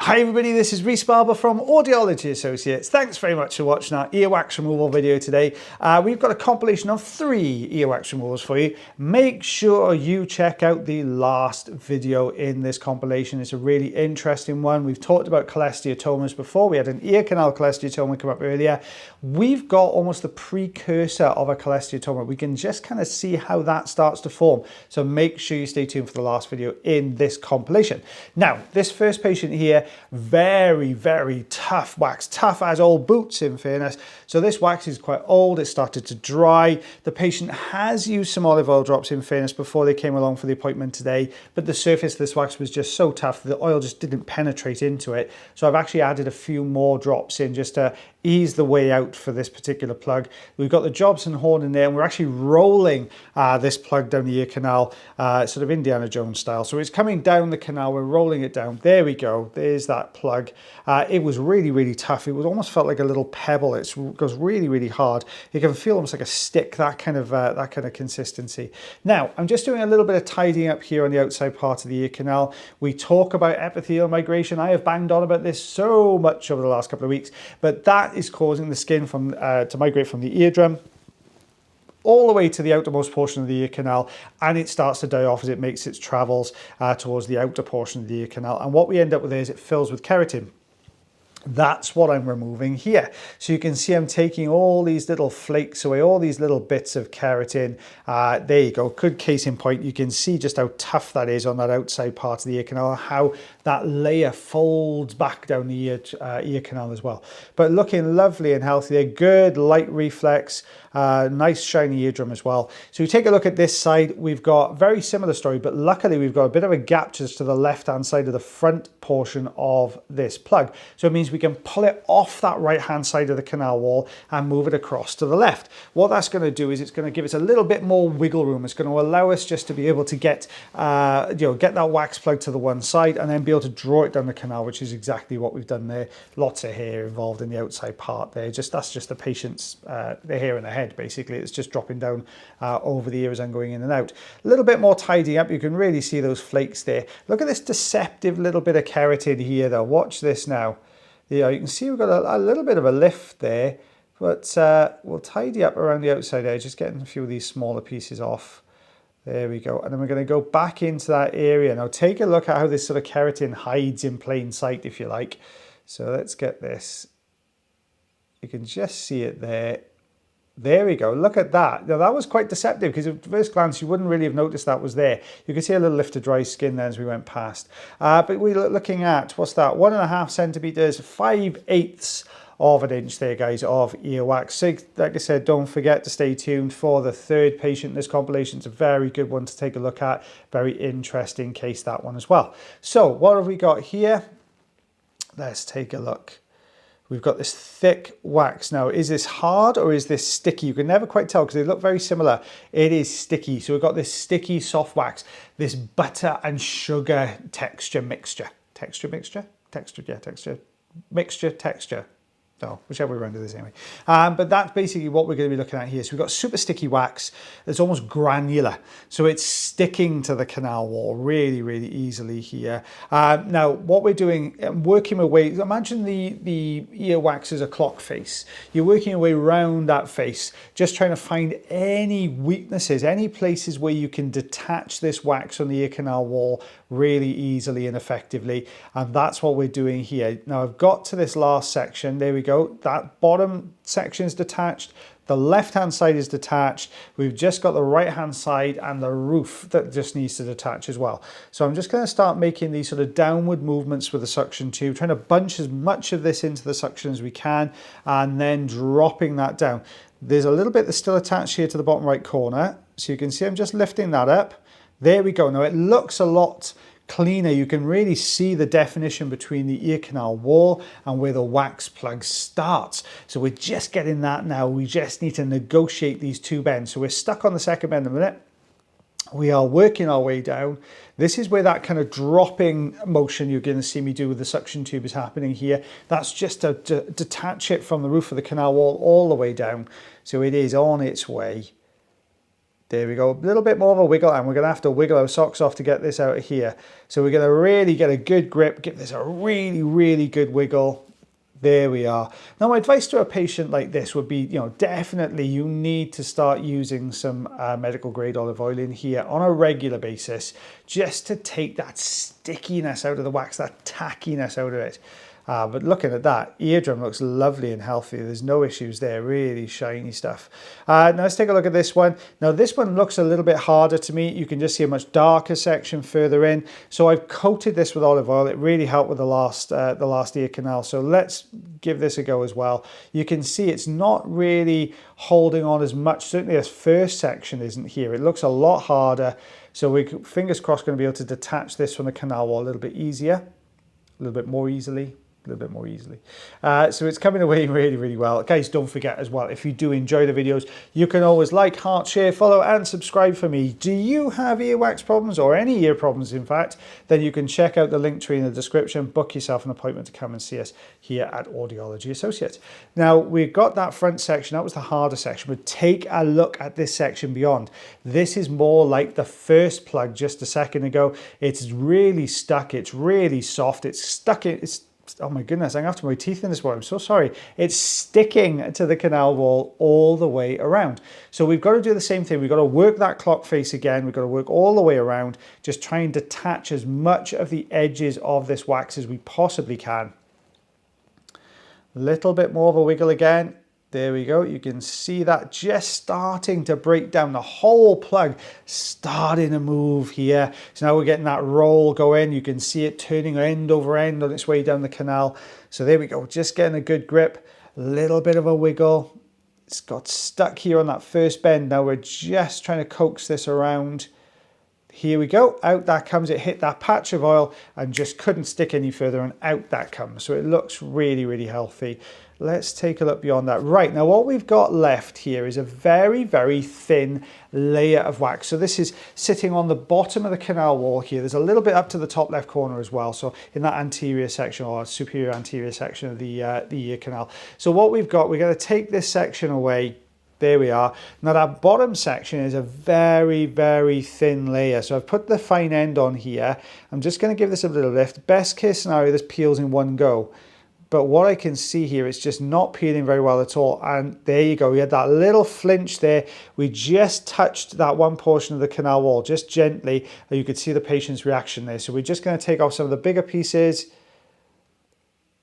Hi everybody, this is Rhys Barber from Audiology Associates. Thanks very much for watching our earwax removal video today. We've got a compilation of 3 earwax removals for you. Make sure you check out the last video in this compilation. It's a really interesting one. We've talked about cholesteatomas before. We had an ear canal cholesteatoma come up earlier. We've got almost the precursor of a cholesteatoma. We can just kind of see how that starts to form. So make sure you stay tuned for the last video in this compilation. Now, this first patient here, very tough wax, tough as old boots in fairness. So this wax is quite old, it started to dry. The patient has used some olive oil drops in fairness before they came along for the appointment today, but the surface of this wax was just so tough the oil just didn't penetrate into it. So I've actually added a few more drops in just to ease the way out for this particular plug. We've got the Jobson horn in there and we're actually rolling this plug down the ear canal, sort of Indiana Jones style. So it's coming down the canal, we're rolling it down. There we go, there's that plug. It was really tough. It was almost felt like a little pebble. It goes really hard. You can feel almost like a stick, that kind of consistency. Now, I'm just doing a little bit of tidying up here on the outside part of the ear canal. We talk about epithelial migration. I have banged on about this so much over the last couple of weeks, but that is causing the skin to migrate from the eardrum all the way to the outermost portion of the ear canal, and it starts to die off as it makes its travels towards the outer portion of the ear canal. And what we end up with is it fills with keratin. That's what I'm removing here. So you can see I'm taking all these little flakes away, all these little bits of keratin. There you go, good case in point. You can see just how tough that is on that outside part of the ear canal, how that layer folds back down the ear canal as well. But looking lovely and healthy, a good light reflex, nice shiny eardrum as well. So you take a look at this side, we've got very similar story, but luckily we've got a bit of a gap just to the left-hand side of the front portion of this plug. So it means we can pull it off that right-hand side of the canal wall and move it across to the left. What that's going to do is it's going to give us a little bit more wiggle room. It's going to allow us just to be able to get, get that wax plug to the one side and then be able to draw it down the canal, which is exactly what we've done there. Lots of hair involved in the outside part there. That's just the patient's the hair in the head. Basically, it's just dropping down over the ear as I'm going in and out. A little bit more tidying up. You can really see those flakes there. Look at this deceptive little bit of keratin here though. Watch this now. You can see we've got a little bit of a lift there, but we'll tidy up around the outside edge, just getting a few of these smaller pieces off. There we go. And then we're going to go back into that area. Now take a look at how this sort of keratin hides in plain sight, if you like. So let's get this. You can just see it there. There we go, look at that. Now that was quite deceptive because at first glance you wouldn't really have noticed that was there. You can see a little lift of dry skin there as we went past. But we're looking at, what's that, 1.5 centimeters, 5/8 of an inch there guys of earwax. So like I said, don't forget to stay tuned for the third patient in this compilation. It's a very good one to take a look at. Very interesting case, that one as well. So what have we got here? Let's take a look. We've got this thick wax. Now, is this hard or is this sticky? You can never quite tell because they look very similar. It is sticky. So we've got this sticky soft wax, this butter and sugar texture mixture. Texture. So whichever way around it is anyway. But that's basically what we're going to be looking at here. So we've got super sticky wax that's almost granular. So it's sticking to the canal wall really easily here. Now what we're doing, working our way, imagine the ear wax as a clock face. You're working your way around that face, just trying to find any weaknesses, any places where you can detach this wax on the ear canal wall really easily and effectively. And that's what we're doing here. Now I've got to this last section. There we go. That bottom section is detached. The left-hand side is detached. We've just got the right-hand side and the roof that just needs to detach as well. So I'm just going to start making these sort of downward movements with the suction tube, trying to bunch as much of this into the suction as we can, and then dropping that down. There's a little bit that's still attached here to the bottom right corner. So you can see I'm just lifting that up. There we go. Now it looks a lot cleaner. You can really see the definition between the ear canal wall and where the wax plug starts. So we're just getting that now. We just need to negotiate these two bends. So we're stuck on the second bend a minute. We are working our way down. This is where that kind of dropping motion you're going to see me do with the suction tube is happening here. That's just to detach it from the roof of the canal wall all the way down. So it is on its way. There we go, a little bit more of a wiggle, and we're going to have to wiggle our socks off to get this out of here. So we're going to really get a good grip, give this a really, really good wiggle. There we are. Now, my advice to a patient like this would be, definitely you need to start using some medical grade olive oil in here on a regular basis, just to take that stickiness out of the wax, that tackiness out of it. But looking at that, eardrum looks lovely and healthy. There's no issues there, really shiny stuff. Now let's take a look at this one. Now this one looks a little bit harder to me. You can just see a much darker section further in. So I've coated this with olive oil. It really helped with the last ear canal. So let's give this a go as well. You can see it's not really holding on as much. Certainly this first section isn't here. It looks a lot harder. So we, fingers crossed, going to be able to detach this from the canal wall a little bit easier, a little bit more easily. So it's coming away really, really well. Guys, don't forget as well, if you do enjoy the videos, you can always like, heart, share, follow and subscribe for me. Do you have earwax problems, or any ear problems in fact? Then you can check out the link tree in the description, book yourself an appointment to come and see us here at Audiology Associates. Now we've got that front section, that was the harder section, but take a look at this section beyond. This is more like the first plug just a second ago. It's really stuck, it's really soft, it's stuck in, oh my goodness, I'm gonna have to put my teeth in this one. I'm so sorry. It's sticking to the canal wall all the way around. So we've got to do the same thing. We've got to work that clock face again. We've got to work all the way around, just try and detach as much of the edges of this wax as we possibly can. A little bit more of a wiggle again. There we go. You can see that just starting to break down, the whole plug starting to move here. So now we're getting that roll going. You can see it turning end over end on its way down the canal. So there we go. Just getting a good grip, a little bit of a wiggle. It's got stuck here on that first bend. Now we're just trying to coax this around. Here we go, out that comes. It hit that patch of oil and just couldn't stick any further, and out that comes. So it looks really, really healthy. Let's take a look beyond that. Right, now what we've got left here is a very, very thin layer of wax. So this is sitting on the bottom of the canal wall here. There's a little bit up to the top left corner as well. So in that anterior section, or superior anterior section of the ear canal. So what we've got, we're going to take this section away. There we are. Now that bottom section is a very, very thin layer. So I've put the fine end on here. I'm just going to give this a little lift. Best case scenario, this peels in one go. But what I can see here, it's just not peeling very well at all. And there you go. We had that little flinch there. We just touched that one portion of the canal wall, just gently. And you could see the patient's reaction there. So we're just going to take off some of the bigger pieces.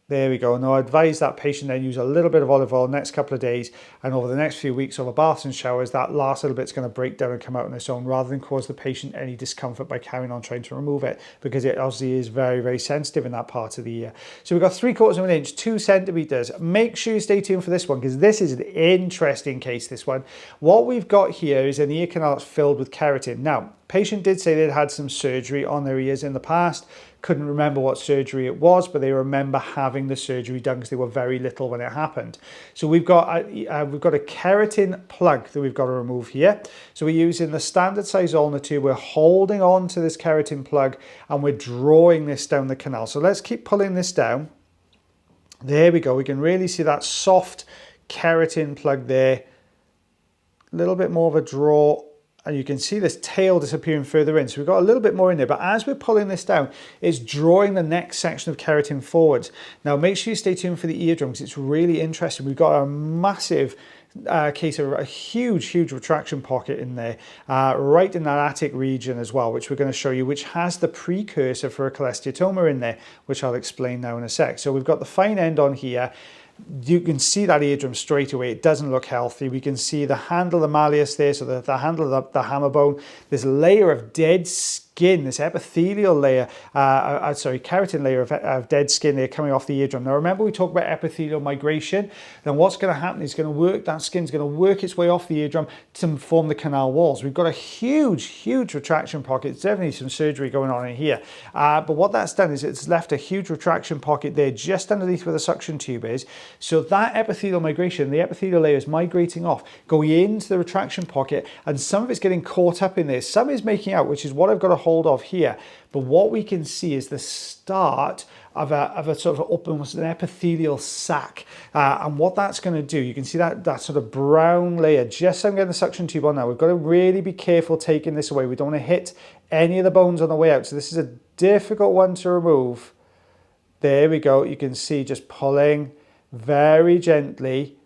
There we go. Now I advise that patient then use a little bit of olive oil next couple of days, and over the next few weeks over baths and showers, that last little bit's going to break down and come out on its own, rather than cause the patient any discomfort by carrying on trying to remove it, because it obviously is very, very sensitive in that part of the ear. So we've got 3/4 of an inch, 2 centimeters. Make sure you stay tuned for this one, because this is an interesting case, this one. What we've got here is an ear canal that's filled with keratin. Now, patient did say they'd had some surgery on their ears in the past. Couldn't remember what surgery it was, but they remember having the surgery done because they were very little when it happened. So we've got a keratin plug that we've got to remove here. So we're using the standard size ulnar tube. We're holding on to this keratin plug and we're drawing this down the canal. So let's keep pulling this down. There we go. We can really see that soft keratin plug there. A little bit more of a draw. And you can see this tail disappearing further in. So we've got a little bit more in there, but as we're pulling this down, it's drawing the next section of keratin forwards. Now make sure you stay tuned for the eardrum, because it's really interesting. We've got a massive case of a huge retraction pocket in there, right in that attic region as well, which we're going to show you, which has the precursor for a cholesteatoma in there, which I'll explain now in a sec. So we've got the fine end on here. You can see that eardrum straight away. It doesn't look healthy. We can see the handle of the malleus there, so the handle of the hammer bone. This layer of dead skin, this epithelial layer, keratin layer of dead skin there coming off the eardrum. Now remember, we talked about epithelial migration. Then what's going to happen is that skin's going to work its way off the eardrum to form the canal walls. We've got a huge retraction pocket. It's definitely some surgery going on in here. But what that's done is it's left a huge retraction pocket there just underneath where the suction tube is. So that epithelial migration, the epithelial layer is migrating off, going into the retraction pocket, and some of it's getting caught up in there. Some is making out, which is what I've got to hold of here. But what we can see is the start of a sort of almost an epithelial sac. And what that's going to do, you can see that sort of brown layer, just so I'm getting the suction tube on now. We've got to really be careful taking this away. We don't want to hit any of the bones on the way out. So this is a difficult one to remove. There we go. You can see just pulling very gently.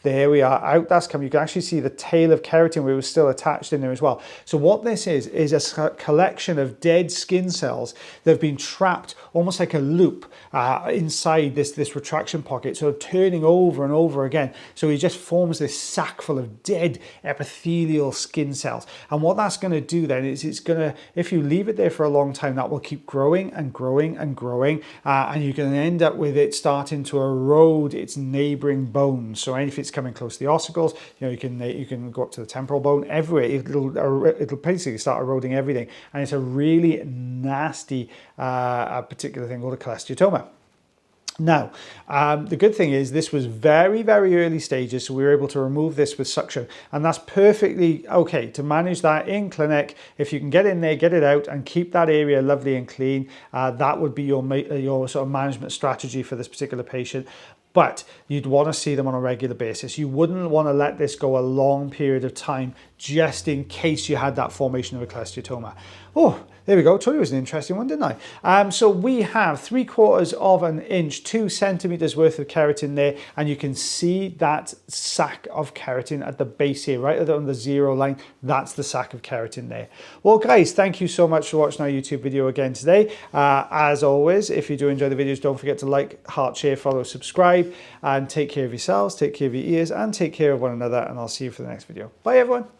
There we are, out that's come. You can actually see the tail of keratin where it was still attached in there as well. So what this is a collection of dead skin cells that have been trapped almost like a loop inside this retraction pocket, sort of turning over and over again. So it just forms this sac full of dead epithelial skin cells. And what that's going to do then is it's going to, if you leave it there for a long time, that will keep growing and growing and growing. And you're going to end up with it starting to erode its neighboring bones. So if it's coming close to the ossicles, you know, you can go up to the temporal bone, everywhere. It'll basically start eroding everything, and it's a really nasty particular thing called a cholesteatoma. Now, the good thing is this was very, very early stages, so we were able to remove this with suction, and that's perfectly okay to manage that in clinic. If you can get in there, get it out, and keep that area lovely and clean, that would be your sort of management strategy for this particular patient. But you'd want to see them on a regular basis. You wouldn't want to let this go a long period of time just in case you had that formation of a cholesteatoma. Oh, there we go. I told you it was an interesting one, didn't I? So we have 3/4 of an inch, 2 centimeters worth of keratin there, and you can see that sac of keratin at the base here, right on the 0 line. That's the sac of keratin there. Well, guys, thank you so much for watching our YouTube video again today. As always, if you do enjoy the videos, don't forget to like, heart, share, follow, subscribe, and take care of yourselves, take care of your ears, and take care of one another. And I'll see you for the next video. Bye, everyone.